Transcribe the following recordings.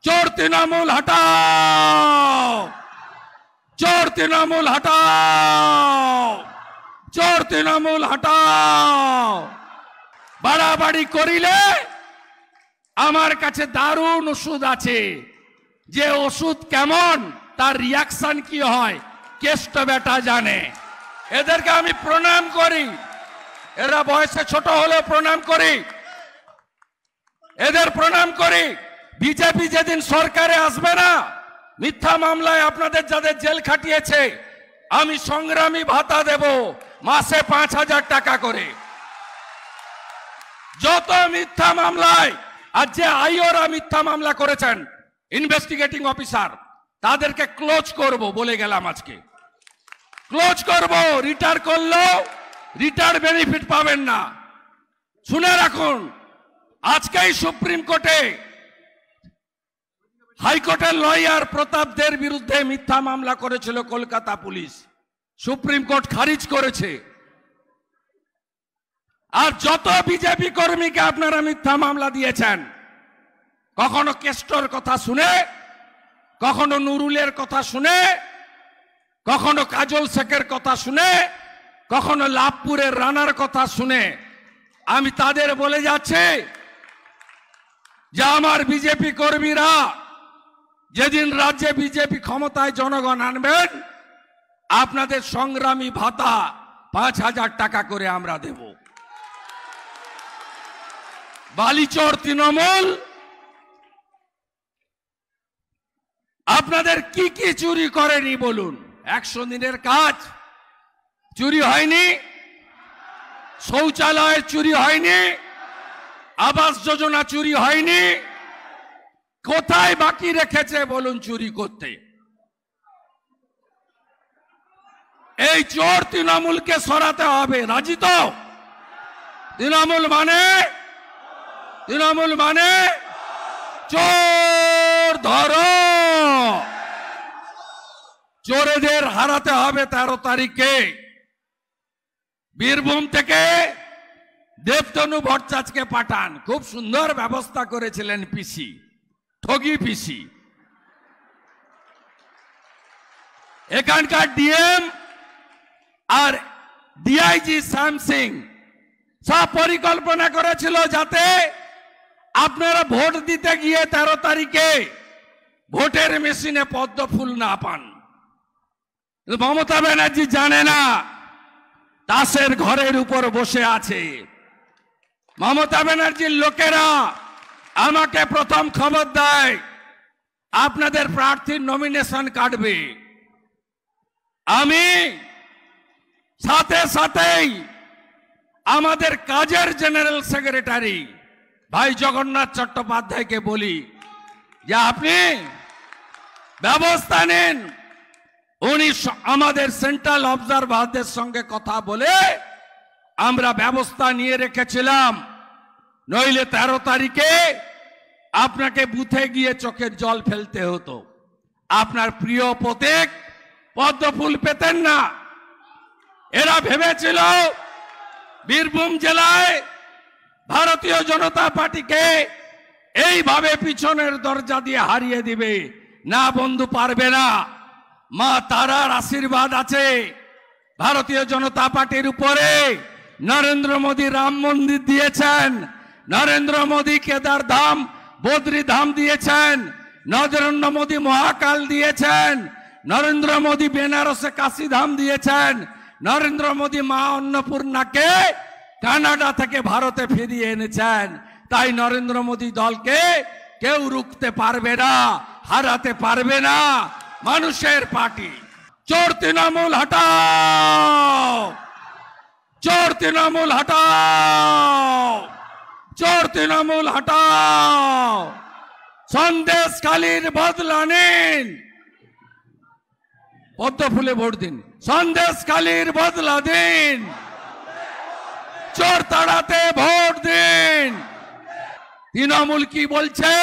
চোর তৃণমূল হটাও, চোর তৃণমূল হটাও, চোর তৃণমূল হটাও। বাড়াবাড়ি করিলে আমার কাছে দারুণ ওষুধ আছে, যে ওষুধ কেমন তার রিয়াকশন কি হয় কেষ্ট বেটা জানে। এদেরকে আমি প্রণাম করি, এরা বয়সে ছোট হলেও প্রণাম করি, এদের প্রণাম করি। বিজেপি যেদিন সরকারে আসবে না, মিথ্যা মামলায় আপনাদের যাদের জেল খাটিয়েছে আমি সংগ্রামী ভাতা দেব মাসে 5,000 টাকা করে। যত মিথ্যা মামলায়, আর যে আইওরা মিথ্যা মামলা করেছেন ইনভেস্টিগেটিং অফিসার, তাদেরকে ক্লোজ করব বলে গেলাম, আজকে ক্লোজ করব। রিটায়ার করলেও রিটায়ার বেনিফিট পাবেন না। শুনে রাখুন, আজকেই সুপ্রিম কোর্টে হাইকোর্টের লয়ার প্রতাপ দের বিরুদ্ধে মিথ্যা মামলা করেছিল কলকাতা পুলিশ, সুপ্রিম কোর্ট খারিজ করেছে। আর যত বিজেপি কর্মীকে আপনারা মিথ্যা মামলা দিয়েছেন, কখনো কেষ্টর কথা শুনে, কখনো নুরুলের কথা শুনে, কখনো কাজল শেখের কথা শুনে, কখনো লাভপুরের রানার কথা শুনে, আমি তাদের বলে যাচ্ছি যে আমার বিজেপি কর্মীরা যেদিন রাজ্যে বিজেপি ক্ষমতায় জনগণ আনবেন, আপনাদের সংগ্রামী ভাতা 5,000 টাকা করে আমরা দেব। বালিচর তৃণমূল আপনাদের কি কি চুরি করেনি বলুন? 100 দিনের কাজ চুরি হয়নি, শৌচালয় চুরি হয়নি, আবাস যোজনা চুরি হয়নি, কোথায় বাকি রেখেছে বলুন চুরি করতে? এই চোর তৃণমূলকে সরাতে হবে, রাজি তো? তৃণমূল মানে চোর ধরো। চোরেদের হারাতে হবে 13 তারিখে। বীরভূম থেকে দেবতনু ভট্টাচার্যকে পাঠান, খুব সুন্দর ব্যবস্থা করেছিলেন পিসি, ঠগি পিসি। এখানকার ডিএম আর ডিআইজি শ্যাম সিং সব পরিকল্পনা করেছিল যাতে আপনারা ভোট দিতে গিয়ে 13 তারিখে ভোটের মেশিনে পদ্ম ফুল না পান। মমতা ব্যানার্জি জানে না, তাসের ঘরের উপর বসে আছে। মমতা ব্যানার্জির লোকেরা আমাকে প্রথম খবর দেয় আপনাদের প্রার্থীর নমিনেশন কাটবে। আমি সাথে সাথেই আমাদের কাজের জেনারেল সেক্রেটারি ভাই জগন্নাথ চট্টোপাধ্যায়কে বলি যে আপনি ব্যবস্থা নিন। উনি আমাদের সেন্ট্রাল অবজারভারদের সঙ্গে কথা বলে আমরা ব্যবস্থা নিয়ে রেখেছিলাম, নইলে 13 তারিখে আপনাকে বুথে গিয়ে চোখের জল ফেলতে হতো। আপনার প্রিয় প্রতীক পদ্ম ফুল পেতেন না। এরা ভেবেছিল বীরভূম জেলায় ভারতীয় জনতা পার্টিকে এইভাবে পিছনের দরজা দিয়ে হারিয়ে দিবে। না বন্ধু, পারবে না। মা তারার আশীর্বাদ আছে ভারতীয় জনতা পার্টির উপরে। নরেন্দ্র মোদী রাম মন্দির দিয়েছেন, নরেন্দ্র মোদী কেদার ধাম বদ্রী ধাম দিয়েছেন, নরেন্দ্র মোদী মহাকাল দিয়েছেন, নরেন্দ্র মোদী বেনারসে কাশী ধাম দিয়েছেন, নরেন্দ্র মোদী মা অন্নপূর্ণাকে কানাডা থেকে ভারতে ফিরিয়ে এনেছেন। তাই নরেন্দ্র মোদী দলকে কেউ রুখতে পারবে না, হারাতে পারবে না। মানুষের পার্টি। চোর তৃণমূল হটাও, চোর তৃণমূল হটাও, চোর তৃণমূল হটাও। সন্দেশখালীর বদলা নিন, পদ্ম ফুলে ভোট দিন। সন্দেশখালীর বদলা দিন, চোর তাড়াতে ভোট দিন। তৃণমূল কি বলছে?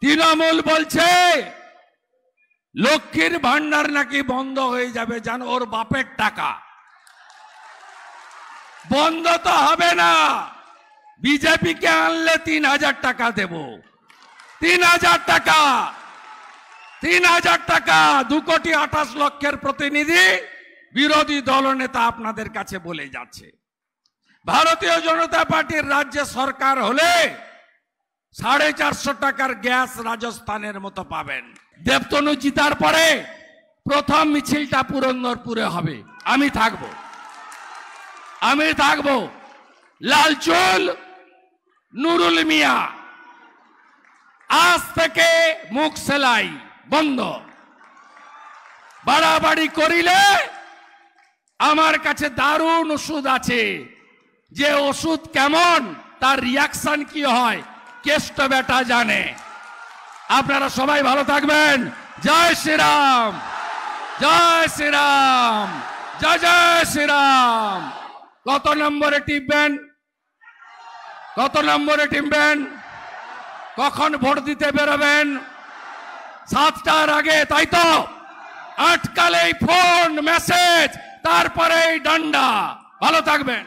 তৃণমূল বলছে লক্ষ্মীর ভান্ডার নাকি বন্ধ হয়ে যাবে, জানো? ওর বাপের টাকা বন্ধ তো হবে না। বিজেপিকে আনলে 3,000 টাকা দেব। 3,000 টাকা 3,000 টাকা 2,28,00,000 প্রতিনিধি বিরোধী দলনেতা আপনাদের কাছে বলে যাচ্ছে। ভারতীয় জনতা পার্টির রাজ্যে সরকার হলে 450 টাকার গ্যাস রাজস্থানের মতো পাবেন। দেবতনু জিতার পরে প্রথম মিছিলটা পুরন্দরপুরে হবে। আমি থাকবো লালচুল নুরুল মিয়া, আজ থেকে মুখ সেলাই বন্ধ। বাড়াবাড়ি করিলে আমার কাছে দারুণ ওষুধ আছে, যে ওষুধ কেমন তার রিয়াকশন কি হয় কেষ্ট বেটা জানে। আপনারা সবাই ভালো থাকবেন। জয় শ্রীরাম, জয় শ্রীরাম, জয় জয় শ্রীরাম। কত নম্বরে টিপবেন? কত নম্বরে টিপবেন? কখন ভোট দিতে বেরোবেন? 7টার আগে, তাই তো? আটকালেই ফোন মেসেজ, তারপরেই ডান্ডা। ভালো থাকবেন।